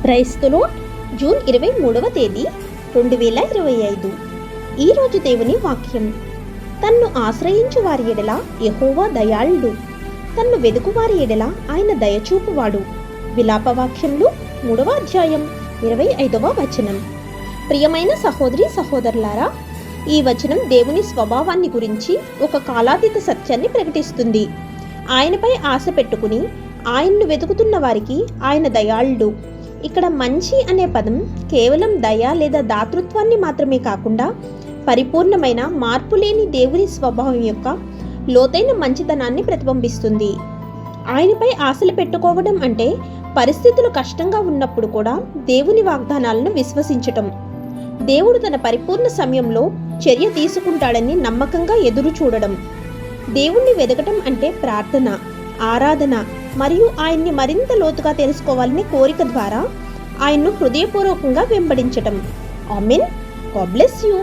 క్రైస్తులో June 23వ తేదీ 2025. ఈరోజు దేవుని వాక్యం. తన్ను ఆశ్రయించు వారి ఎడల యెహోవా దయాళుడు, తన్ను వెదుకు వారి ఎడల ఆయన దయచూపువాడు. విలాపవాక్యములు 3వ అధ్యాయం 25వ వచనం. ప్రియమైన సహోదరి సహోదరులారా, ఈ వచనం దేవుని స్వభావాన్ని గురించి ఒక కాలాతీత సత్యాన్ని ప్రకటిస్తుంది. ఆయనపై ఆశ పెట్టుకుని ఆయన్ను వెతుకుతున్న వారికి ఆయన దయాళుడు. ఇక్కడ మంచి అనే పదం కేవలం దయ లేదా దాతృత్వాన్ని మాత్రమే కాకుండా పరిపూర్ణమైన మార్పులేని దేవుని స్వభావం యొక్క లోతైన మంచితనాన్ని ప్రతిబింబిస్తుంది. ఆయనపై ఆశలు పెట్టుకోవడం అంటే పరిస్థితులు కష్టంగా ఉన్నప్పుడు కూడా దేవుని వాగ్దానాలను విశ్వసించటం. దేవుడు తన పరిపూర్ణ సమయంలో చర్య తీసుకుంటాడని నమ్మకంగా ఎదురు చూడడం. దేవుణ్ణి వెదకటం అంటే ప్రార్థన, ఆరాధన మరియు ఆయన్ని మరింత లోతుగా తెలుసుకోవాలనే కోరిక ద్వారా ఆయన్ను హృదయపూర్వకంగా వెంబడించటం. ఆమేన్. God bless you.